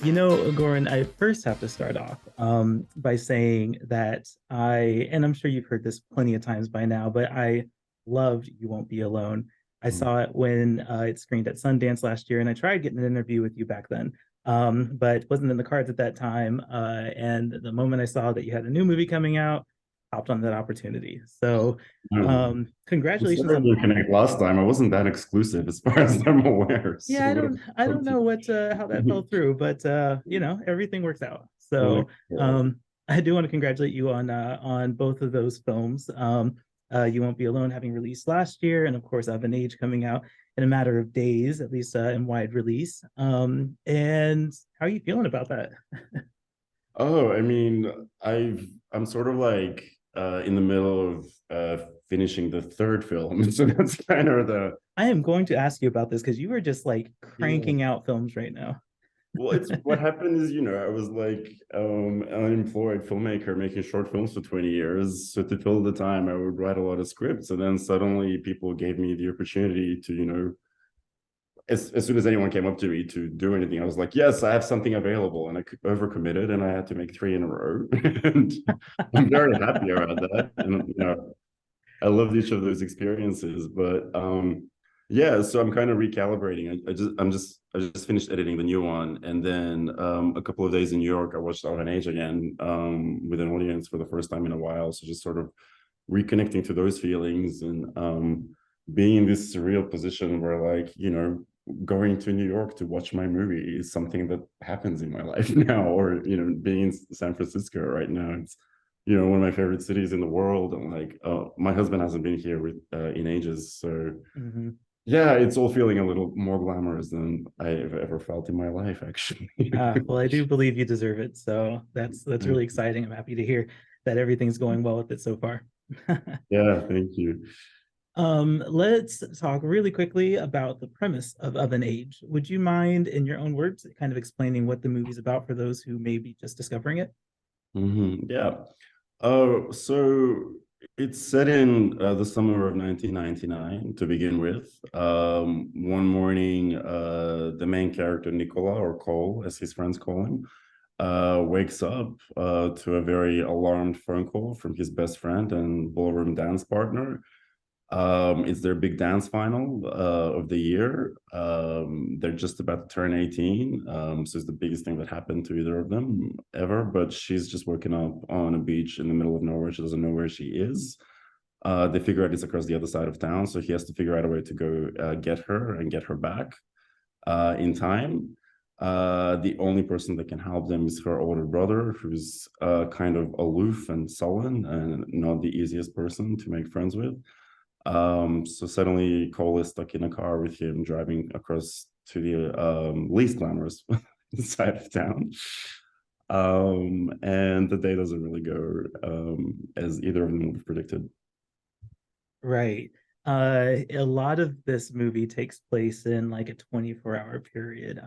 Goran, I first have to start off by saying that and I'm sure you've heard this plenty of times by now, but I loved You Won't Be Alone. I saw it when it screened at Sundance last year, and I tried getting an interview with you back then, but it wasn't in the cards at that time. And the moment I saw that you had a new movie coming out, hopped on that opportunity. So, Oh, congratulations sorry on. we didn't connect last time. I wasn't that exclusive as far as I'm aware. Yeah, So I would don't I have don't know what how that fell through, but everything works out. So I do want to congratulate you on both of those films. You Won't Be Alone having released last year, and of course Of an Age coming out in a matter of days, at least in wide release. And how are you feeling about that? Oh, I mean, I'm sort of like in the middle of finishing the third film. So that's kind of the I am going to ask you about this because you are just like yeah. cranking out films right now. Well, it's what happened is, I was like an unemployed filmmaker making short films for 20 years. So to fill the time, I would write a lot of scripts, and then suddenly people gave me the opportunity to, as soon as anyone came up to me to do anything, I was like, yes, I have something available. And I overcommitted, and I had to make three in a row. And I'm very happy about that. And, I loved each of those experiences. But yeah, so I'm kind of recalibrating. I just finished editing the new one. And then a couple of days in New York, I watched Out on Age again with an audience for the first time in a while. So just sort of reconnecting to those feelings and being in this surreal position where, like, going to New York to watch my movie is something that happens in my life now, or being in San Francisco right now. It's one of my favorite cities in the world, and like my husband hasn't been here in ages, so Mhm. yeah, it's all feeling a little more glamorous than I've ever felt in my life, actually. Well, I do believe you deserve it. So that's really exciting. I'm happy to hear that everything's going well with it so far. Yeah, thank you. Let's talk really quickly about the premise of an age. Would you mind, in your own words, kind of explaining what the movie's about for those who may be just discovering it? Yeah. So it's set in the summer of 1999 to begin with. One morning, the main character, Nicola, or Cole, as his friends call him, wakes up to a very alarmed phone call from his best friend and ballroom dance partner. It's their big dance final of the year. They're just about to turn 18. So it's the biggest thing that happened to either of them ever. But she's just waking up on a beach in the middle of nowhere. She doesn't know where she is. They figure out it's across the other side of town. So he has to figure out a way to go get her and get her back in time. The only person that can help them is her older brother, who's kind of aloof and sullen and not the easiest person to make friends with. So suddenly Cole is stuck in a car with him driving across to the least glamorous side of town. And the day doesn't really go as either of them would have predicted. Right. A lot of this movie takes place in like a 24-hour period.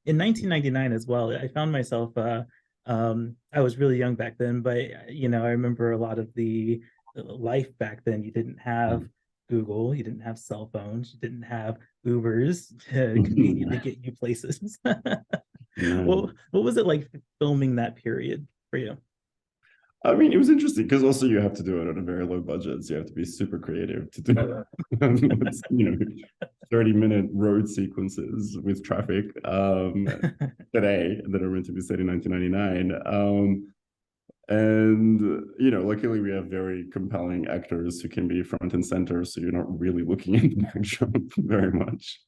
In 1999 as well, I found myself I was really young back then, but I remember a lot of the life back then. You didn't have Google, you didn't have cell phones, you didn't have Ubers to conveniently get you places. No. What was it like filming that period for you? I mean, it was interesting because also you have to do it on a very low budget. So you have to be super creative to do it's, 30-minute road sequences with traffic today that are meant to be set in 1999. And luckily we have very compelling actors who can be front and center, so you're not really looking at the backdrop very much.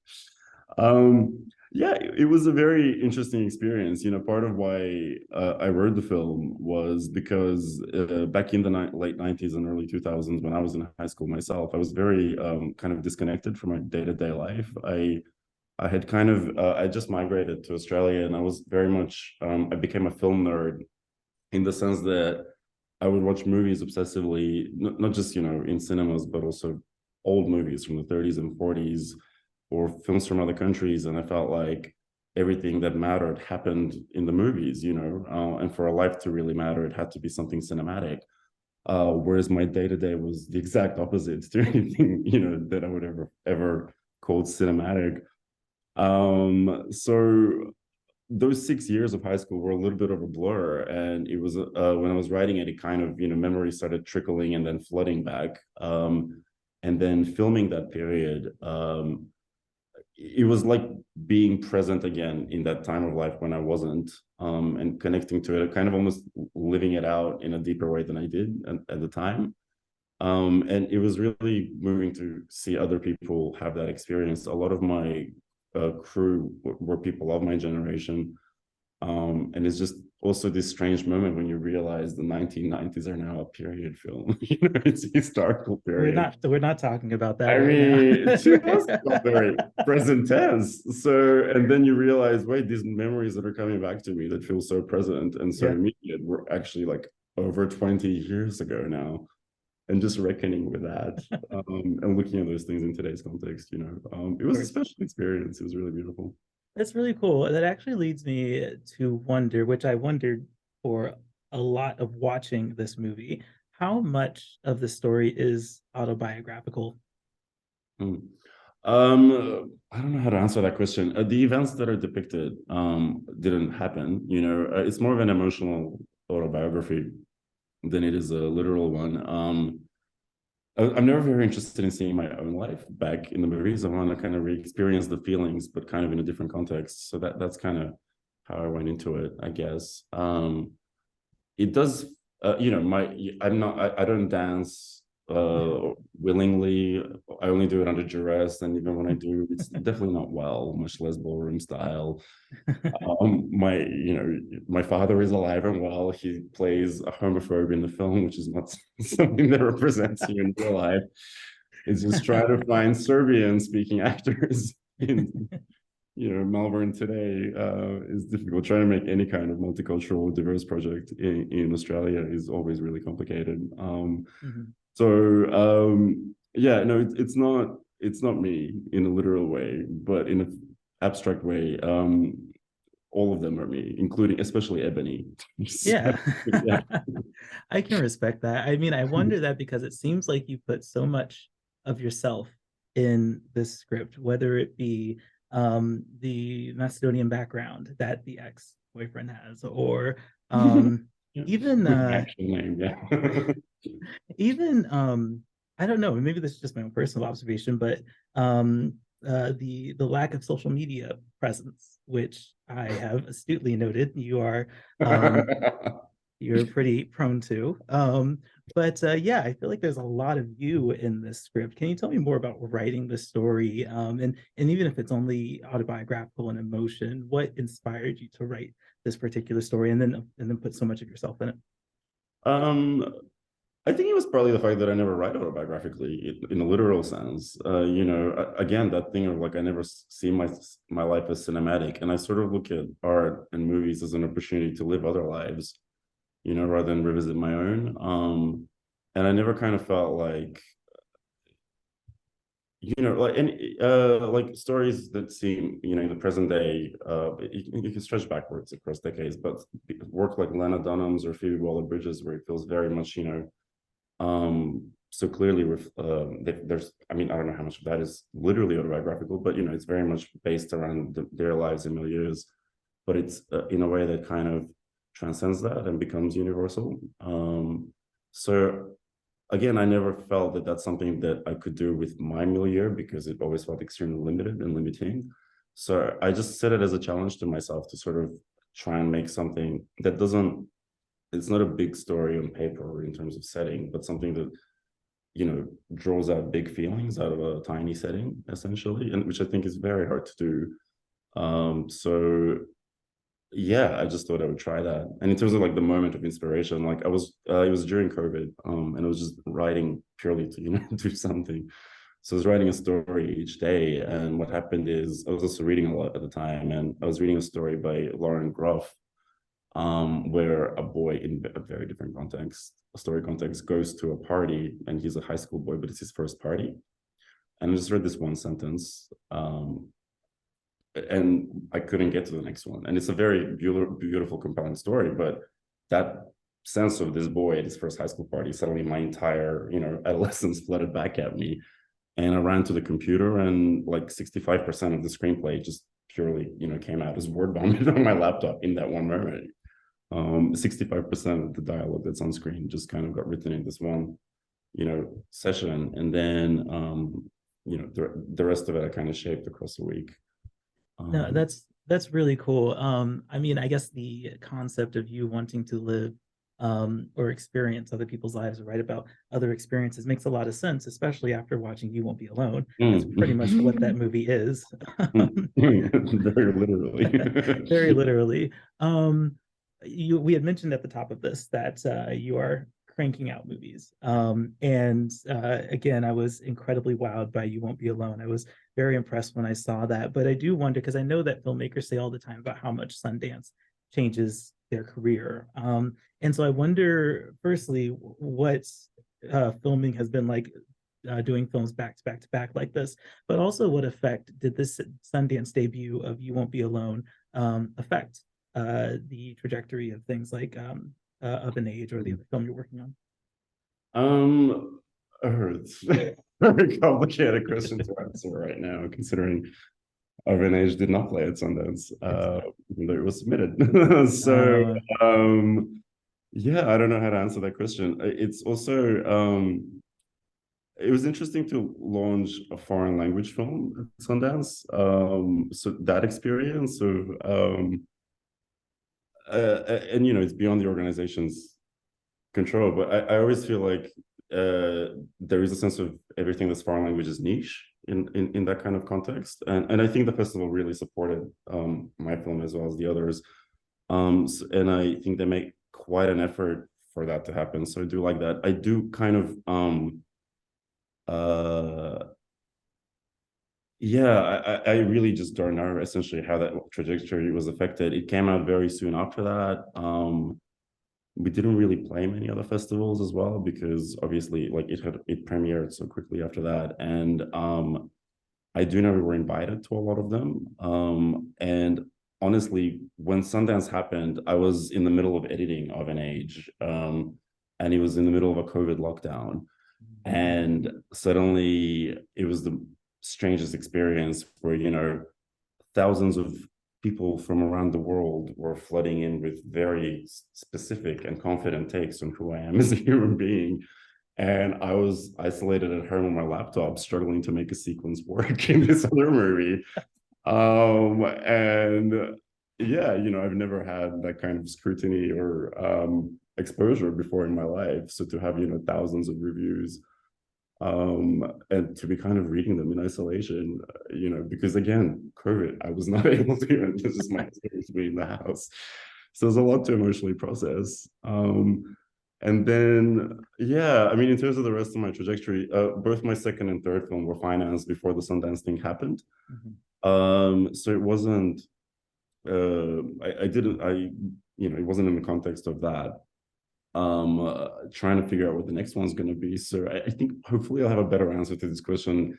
Yeah, it was a very interesting experience. Part of why I wrote the film was because back in the late 90s and early 2000s, when I was in high school myself, I was very kind of disconnected from my day-to-day life. I had kind of I just migrated to Australia, and I was very much I became a film nerd in the sense that I would watch movies obsessively, not just in cinemas, but also old movies from the 30s and 40s, or films from other countries, and I felt like everything that mattered happened in the movies, and for a life to really matter, it had to be something cinematic. Whereas my day to day was the exact opposite to anything that I would ever called cinematic. So those 6 years of high school were a little bit of a blur, and it was when I was writing it, it kind of, memories started trickling and then flooding back. And then filming that period, it was like being present again in that time of life when I wasn't, and connecting to it, kind of almost living it out in a deeper way than I did at the time. And it was really moving to see other people have that experience. A lot of my crew were people of my generation. And it's just also this strange moment when you realize the 1990s are now a period film. It's a historical period. We're not talking about that I right now. mean, it does feel very present tense. So, and then you realize, wait, these memories that are coming back to me that feel so present and so Yeah, immediate were actually like over 20 years ago now. And just reckoning with that, and looking at those things in today's context, it of was a course. special experience. It was really beautiful. That's really cool. That actually leads me to wonder, which I wondered for a lot of watching this movie, how much of the story is autobiographical? Mm. I don't know how to answer that question. The events that are depicted didn't happen. It's more of an emotional autobiography than it is a literal one. I'm never very interested in seeing my own life back in the movies. I want to kind of re-experience the feelings, but kind of in a different context. So that's kind of how I went into it, I guess. It does, I don't dance willingly. I only do it under duress, and even when I do, it's definitely not well, much less ballroom style. My father is alive and well. He plays a homophobe in the film, which is not something that represents you in real life. It's just trying to find Serbian speaking actors in Melbourne today is difficult. Trying to make any kind of multicultural diverse project in Australia is always really complicated. Mhm. So yeah, no, it's not me in a literal way, but in an abstract way. All of them are me, including especially Ebony. So, Yeah, yeah. I can respect that. I mean, I wonder that because it seems like you put so much of yourself in this script, whether it be the Macedonian background that the ex-boyfriend has, or um, Yeah. even With an actual name, yeah. even I don't know, maybe this is just my own personal observation, but um the lack of social media presence, which I have astutely noted um you're pretty prone to. But yeah, I feel like there's a lot of you in this script. Can you tell me more about writing the story? And even if it's only autobiographical and emotion, what inspired you to write this particular story and then put so much of yourself in it? um, I think it was probably the fact that I never write autobiographically in a literal sense. Again, that thing of like I never see my life as cinematic, and I sort of look at art and movies as an opportunity to live other lives, rather than revisit my own. And I never kind of felt like, like any like stories that seem, in the present day, you can stretch backwards across decades, but work like Lena Dunham's or Phoebe Waller-Bridges, where it feels very much, so clearly there's, I mean, I don't know how much of that is literally autobiographical, but it's very much based around their lives and milieus, but it's in a way that kind of transcends that and becomes universal. So again, I never felt that that's something that I could do with my milieu because it always felt extremely limited and limiting. So I just set it as a challenge to myself to sort of try and make something that doesn't, it's not a big story on paper in terms of setting, but something that, draws out big feelings out of a tiny setting, essentially, and which I think is very hard to do. So yeah, I just thought I would try that. And in terms of like the moment of inspiration, like it was during COVID, and I was just writing purely to, do something. So I was writing a story each day. And what happened is I was also reading a lot at the time. And I was reading a story by Lauren Groff, where a boy in a very different context, a story context, goes to a party and he's a high school boy, but it's his first party. And I just read this one sentence, and I couldn't get to the next one. And it's a very beautiful, compelling story, but that sense of this boy at his first high school party, suddenly my entire, adolescence flooded back at me. And I ran to the computer and like 65% of the screenplay just purely, came out as word vomit on my laptop in that one moment. 65% of the dialogue that's on screen just kind of got written in this one, session. And then, the rest of it I kind of shaped across the week. No, that's really cool. I mean, I guess the concept of you wanting to live or experience other people's lives or write about other experiences makes a lot of sense, especially after watching You Won't Be Alone. That's pretty much what that movie is. Very literally. Very literally. We had mentioned at the top of this that you are cranking out movies. And again, I was incredibly wowed by You Won't Be Alone. I was very impressed when I saw that. But I do wonder, because I know that filmmakers say all the time about how much Sundance changes their career. And so I wonder, firstly, what filming has been like doing films back to back to back like this, but also what effect did this Sundance debut of You Won't Be Alone affect the trajectory of things like Of an Age or the other film you're working on? It's a very complicated question to answer right now, considering Of an Age did not play at Sundance, even though it was submitted. So, yeah, I don't know how to answer that question. It's also, it was interesting to launch a foreign language film at Sundance. So that experience of, and it's beyond the organization's control, but I always feel like there is a sense of everything that's foreign language is niche in that kind of context, and I think the festival really supported my film as well as the others, and I think they make quite an effort for that to happen. So I do like that. I do kind of yeah, I really just don't know essentially how that trajectory was affected. It came out very soon after that. We didn't really play many other festivals as well, because obviously like it premiered so quickly after that. And I do know we were invited to a lot of them. And honestly, when Sundance happened, I was in the middle of editing Of an Age. And it was in the middle of a COVID lockdown. And suddenly it was the strangest experience where, thousands of people from around the world were flooding in with very specific and confident takes on who I am as a human being. And I was isolated at home on my laptop, struggling to make a sequence work in this other movie. And yeah, I've never had that kind of scrutiny or exposure before in my life. So to have, thousands of reviews, and to be kind of reading them in isolation, because again, COVID, I was not able to even just my experience being in the house. So there's a lot to emotionally process. And then, yeah, I mean, in terms of the rest of my trajectory, both my second and third film were financed before the Sundance thing happened. So it wasn't, it wasn't in the context of that. Trying to figure out what the next one's going to be. So I think hopefully I'll have a better answer to this question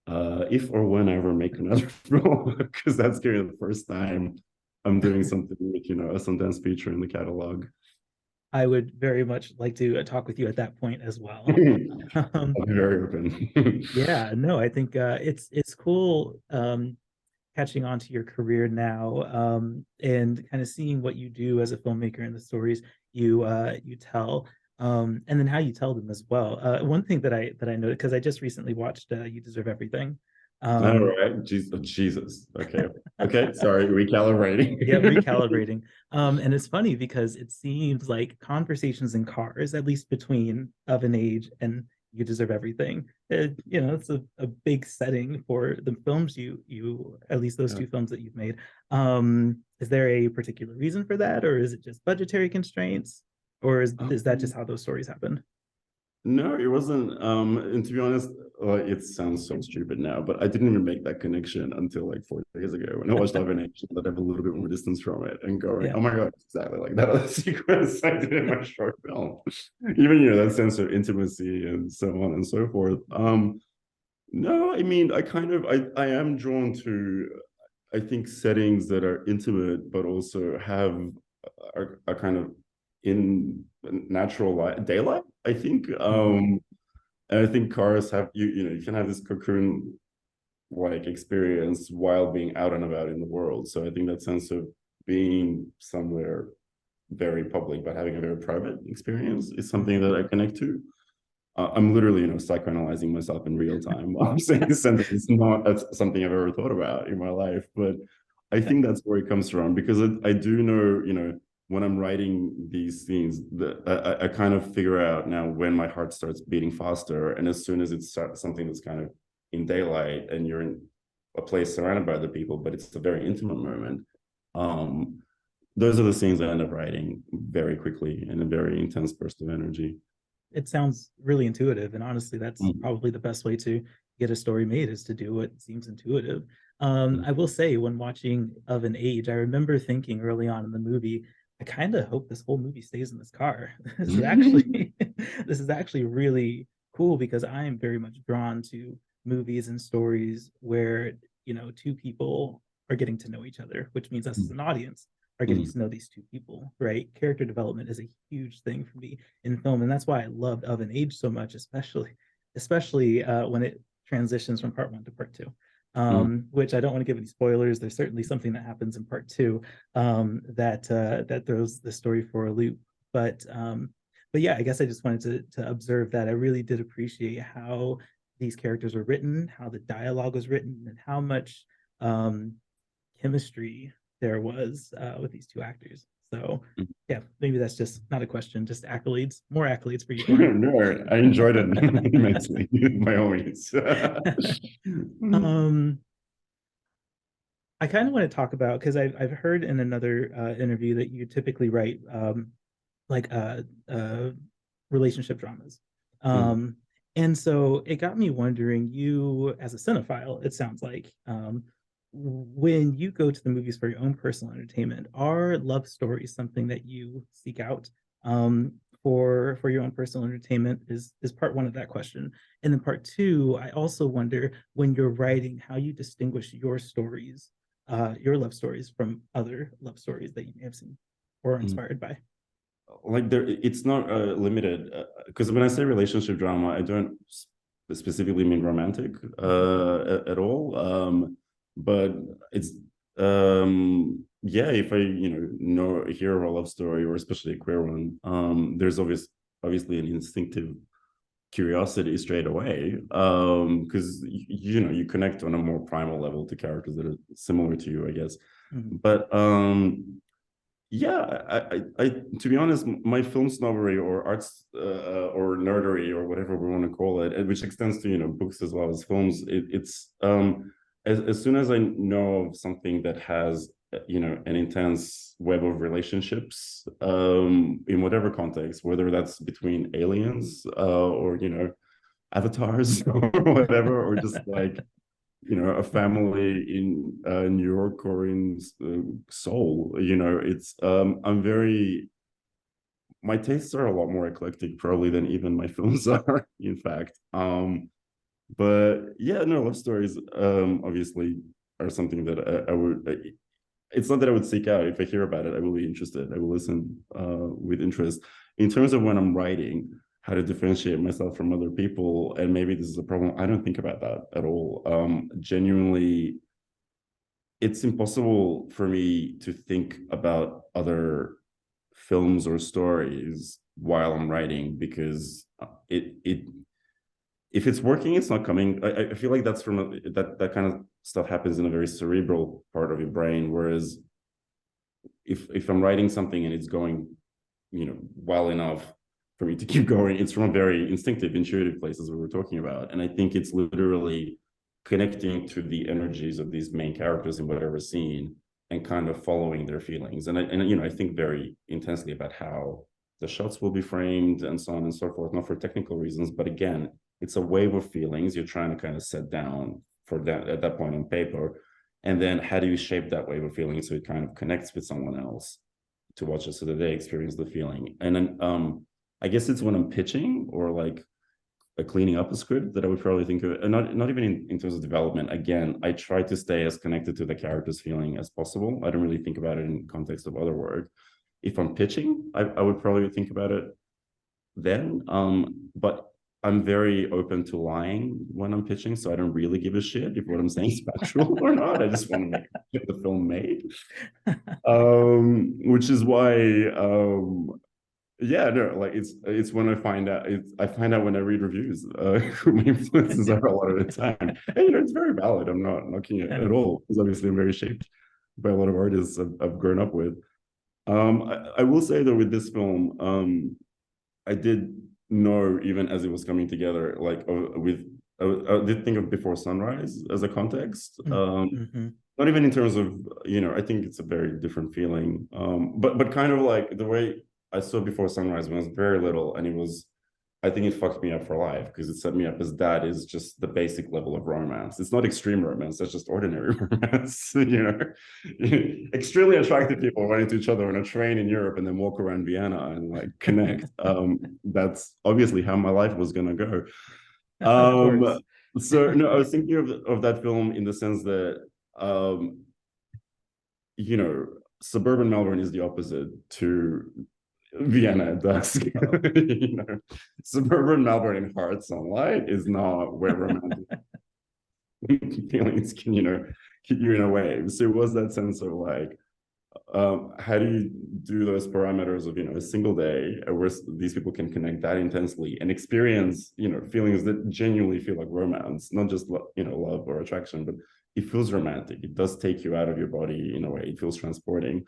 if or when I ever make another film, because that's going to be the first time I'm doing something with, a Sundance feature in the catalog. I would very much like to talk with you at that point as well. I'll be very open. Yeah, no, I think it's cool catching on to your career now, and kind of seeing what you do as a filmmaker and the stories you tell, and then how you tell them as well. One thing that I noted, because I just recently watched You Deserve Everything. All right, Jesus. Okay, sorry, recalibrating. Yeah, recalibrating. And it's funny because it seems like conversations in cars, at least between Of an Age and You Deserve Everything, it's a big setting for the films you at least those two films that you've made. Is there a particular reason for that, or is it just budgetary constraints, or is that just how those stories happen? No, it wasn't. And to be honest, it sounds so stupid now, but I didn't even make that connection until like 4 days ago when I watched Love and Action, that I have a little bit more distance from it and going, Yeah. oh my God, it's exactly like that other sequence I did in my short film. Even, that sense of intimacy and so on and so forth. No, I mean, I am drawn to, I think, settings that are intimate, but also have a kind of in natural light, daylight, I think. And I think cars have you can have this cocoon like experience while being out and about in the world. So I think that sense of being somewhere very public but having a very private experience is something that I connect to. I'm literally, psychoanalyzing myself in real time while I'm saying this sentence. It's not something I've ever thought about in my life, but I think that's where it comes from, because I do know, when I'm writing these scenes, that I kind of figure out now when my heart starts beating faster, and as soon as it's something that's kind of in daylight and you're in a place surrounded by other people, but it's a very intimate moment. Um, those are the scenes I end up writing very quickly in a very intense burst of energy. It sounds really intuitive, and honestly, that's Mm, probably the best way to get a story made, is to do what seems intuitive. mm, I will say, when watching Of an Age, I remember thinking early on in the movie, I kind of hope this whole movie stays in this car. This is actually this is actually really cool, because I am very much drawn to movies and stories where, two people are getting to know each other, which means us as an audience are getting mm, to know these two people, right? Character development is a huge thing for me in film, and that's why I loved Of an Age so much, especially when it transitions from part one to part two. mm. Which I don't want to give any spoilers. There's certainly something that happens in part two, that throws the story for a loop. But yeah, I guess I just wanted to observe that I really did appreciate how these characters were written, how the dialogue was written, and how much um, chemistry there was with these two actors. So yeah, maybe that's just not a question, just accolades, more accolades for you, Goran. No, I enjoyed it immensely, by all means. um, I kind of want to talk about, because I've heard in another interview that you typically write like relationship dramas. Um, and so it got me wondering, you as a cinephile, it sounds like, when you go to the movies for your own personal entertainment, are love stories something that you seek out for your own personal entertainment? Is part one of that question. And then part two, I also wonder, when you're writing, how you distinguish your stories, your love stories, from other love stories that you may have seen or are inspired by. Like, it's not limited, because when I say relationship drama, I don't specifically mean romantic at all. But it's yeah, if I hear of a love story, or especially a queer one, there's obviously an instinctive curiosity straight away, because you connect on a more primal level to characters that are similar to you, I guess. Mhm. But yeah, to be honest, my film snobbery, or arts, or nerdery, or whatever we want to call it, which extends to books as well as films, it's as soon as I know of something that has an intense web of relationships, in whatever context, whether that's between aliens, or avatars, or whatever, or just like a family in New York, or in Seoul. It's I'm very my tastes are a lot more eclectic probably than even my films are, in fact. But yeah, no, love stories obviously are something that I would. It's not that I would seek out. If I hear about it, I will be interested. I will listen with interest. In terms of when I'm writing, how to differentiate myself from other people, and maybe this is a problem, I don't think about that at all. Genuinely, it's impossible for me to think about other films or stories while I'm writing, because it if it's working, it's not coming. I feel like that's that kind of stuff happens in a very cerebral part of your brain, whereas if I'm writing something and it's going well enough for me to keep going, it's from a very instinctive, intuitive place, as we were talking about. And I think it's literally connecting to the energies of these main characters in whatever scene, and kind of following their feelings. And I think very intensely about how the shots will be framed, and so on and so forth, not for technical reasons, but again, it's a wave of feelings you're trying to kind of set down for that at that point on paper. And then how do you shape that wave of feelings so it kind of connects with someone else to watch it, so that they experience the feeling. And then I guess it's when I'm pitching, or like cleaning up a script, that I would probably think of it, and not even in terms of development. Again, I try to stay as connected to the character's feeling as possible. I don't really think about it in context of other work. If I'm pitching, I would probably think about it then. But I'm very open to lying when I'm pitching, so I don't really give a shit if what I'm saying is factual or not. I just want to get the film made. Which is why yeah, no, like it's when I find out when I read reviews who my influences are a lot of the time. And it's very valid. I'm not knocking it at all, because obviously I'm very shaped by a lot of artists I've grown up with. I will say though, with this film, I did know, even as it was coming together, like I did think of Before Sunrise as a context. Mm-hmm. Not even in terms of, I think it's a very different feeling. But kind of like the way I saw Before Sunrise when I was very little, and I think it fucked me up for life, because it set me up as that is just the basic level of romance. It's not extreme romance, that's just ordinary romance. Extremely attractive people run into each other on a train in Europe and then walk around Vienna and like connect. That's obviously how my life was gonna go. Of course. So no, I was thinking of that film in the sense that you know, suburban Melbourne is the opposite to Vienna at dusk. Suburban Melbourne in hard sunlight is not where romantic feelings can, keep you in a wave. So it was that sense of like, how do you do those parameters of, a single day where these people can connect that intensely and experience, feelings that genuinely feel like romance, not just, love or attraction, but it feels romantic. It does take you out of your body in a way. It feels transporting.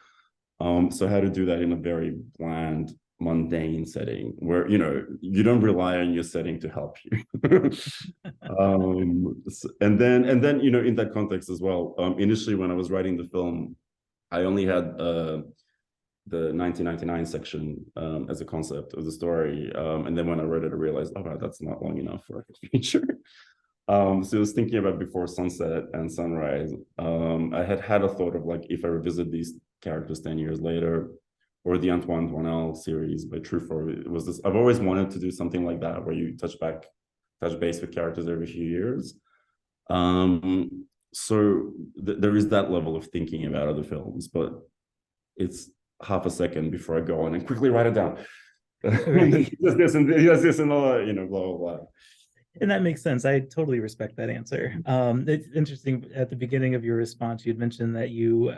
So how to do that in a very bland, mundane setting where, you don't rely on your setting to help you. And then, in that context as well, initially when I was writing the film, I only had the 1999 section as a concept of the story. And then when I read it, I realized, oh, wow, that's not long enough for a feature. So I was thinking about Before Sunset and Sunrise. I had a thought of like, if I revisit these characters 10 years later, or the Antoine Doinel series by Truffaut, it was this. I've always wanted to do something like that, where you touch base with characters every few years. So there is that level of thinking about other films, but it's half a second before I go on and quickly write it down. Right. He does this and all, blah blah blah. And that makes sense. I totally respect that answer. It's interesting. At the beginning of your response, you'd mentioned that you're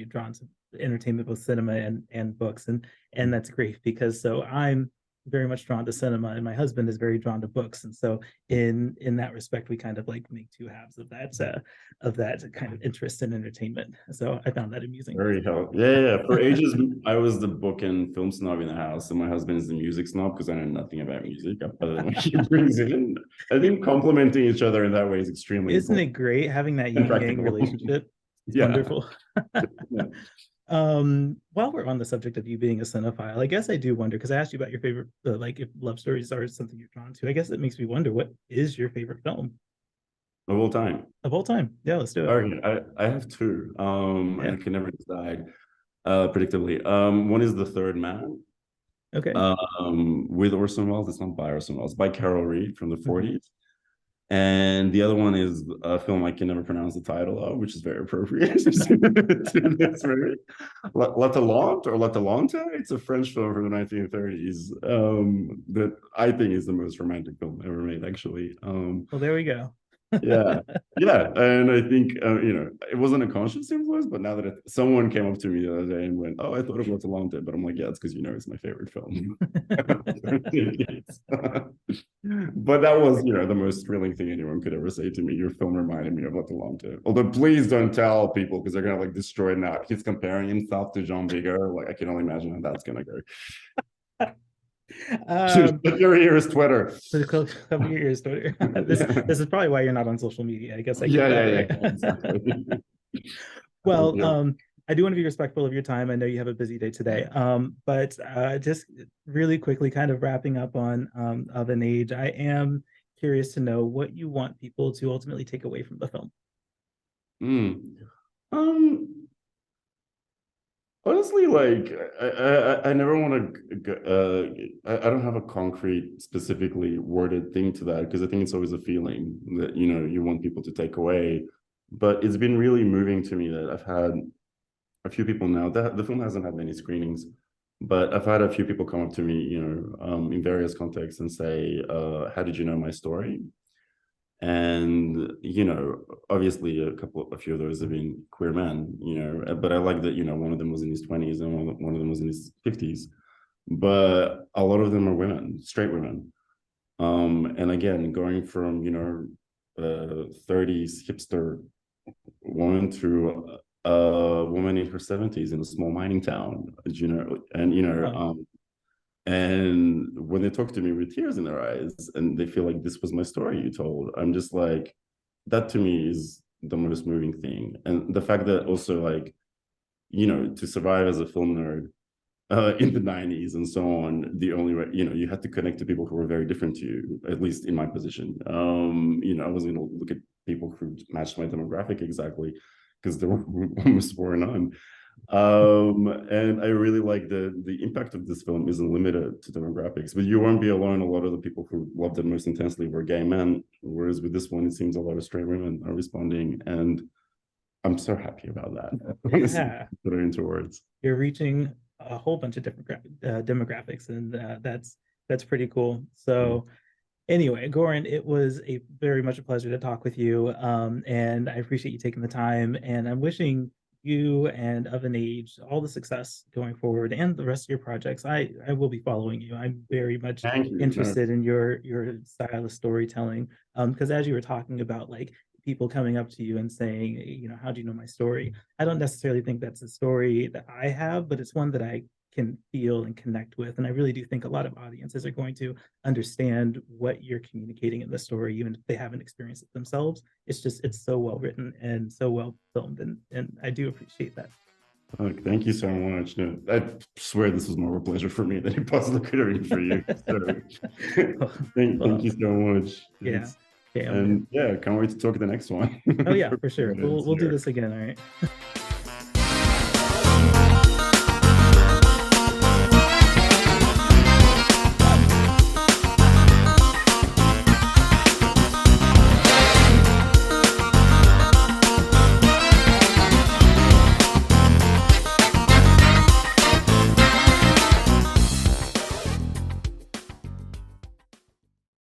drawn to entertainment, both cinema and books, and that's great, because so I'm very much drawn to cinema, and my husband is very drawn to books, and so in that respect, we kind of like make two halves of that kind of interest in entertainment. So I found that amusing. Very helpful. Yeah. For ages, I was the book and film snob in the house, and my husband is the music snob, because I know nothing about music other than what he brings in. I think complementing each other in that way is extremely Isn't it important great having that and yin yang practical. relationship? It's Yeah. wonderful. While we're on the subject of you being a cinephile, I guess I do wonder, because I asked you about your favorite, like if love stories are something you're drawn to. I guess it makes me wonder, what is your favorite film Of all time. of all time? Yeah, let's do it. Okay, I have two, and Yeah. I can never decide predictably. One is The Third Man, Okay. with Orson Welles. It's not by Orson Welles, by Carol Reed from the Mhm. 40s. And the other one is a film I can never pronounce the title of, which is very appropriate to this movie. La Talente or La Talente. It's a French film from the 1930s that I think is the most romantic film ever made, actually. Well, there we go. Yeah, yeah, and I think it wasn't a conscious influence, but now that someone came up to me the other day and went, "Oh, I thought of What's a Long Day," but I'm like, "Yeah, it's because it's my favorite film." But that was, the most thrilling thing anyone could ever say to me. Your film reminded me of What a Long Day. Although, please don't tell people, because they're gonna like destroy it now. He's comparing himself to Jean Vigo. Like, I can only imagine how that's gonna go. Put your ears, Twitter. Cover your ears, Twitter. This is probably why you're not on social media. I guess I get Yeah, that, yeah, right? yeah, exactly. Well, Yeah. I do want to be respectful of your time. I know you have a busy day today. But just really quickly, kind of wrapping up on Of an Age, I am curious to know what you want people to ultimately take away from the film. Um, Honestly, like I never want to. I don't have a concrete, specifically worded thing to that, because I think it's always a feeling that you want people to take away. But it's been really moving to me that I've had a few people now that the film hasn't had many screenings. But I've had a few people come up to me, in various contexts and say, how did you know my story? And, obviously a few of those have been queer men, but I like that, one of them was in his 20s and one of them was in his 50s. But a lot of them are women, straight women. And again, going from, 30s hipster woman to a woman in her 70s in a small mining town, and and when they talk to me with tears in their eyes and they feel like this was my story you told, I'm just like, that to me is the most moving thing. And the fact that also, like, to survive as a film nerd in the 90s and so on, the only way, you had to connect to people who were very different to you, at least in my position. I wasn't going to look at people who matched my demographic exactly, because there were almost were none. And I really like the impact of this film isn't limited to demographics, but you won't be alone. A lot of the people who loved it most intensely were gay men, whereas with this one, it seems a lot of straight women are responding, and I'm so happy about that. Honestly, Yeah, put it into words. you're reaching a whole bunch of different demographics, and that's pretty cool. So anyway, Goran, it was a very much a pleasure to talk with you, and I appreciate you taking the time. And I'm wishing you and Of an Age all the success going forward, and the rest of your projects. I will be following you. I'm very much Thank you. No, interested in your style of storytelling, because as you were talking about, like, people coming up to you and saying, how do you know my story? I don't necessarily think that's a story that I have, but it's one that I can feel and connect with. And I really do think a lot of audiences are going to understand what you're communicating in the story, even if they haven't experienced it themselves. It's so well written and so well filmed, and I do appreciate that. thank you so much. No, I swear this was more of a pleasure for me than it possibly could have been for you. So thank you so much. Yeah. Okay, And yeah, can't wait to talk to the next one. oh yeah, for sure. We'll do this again. All right.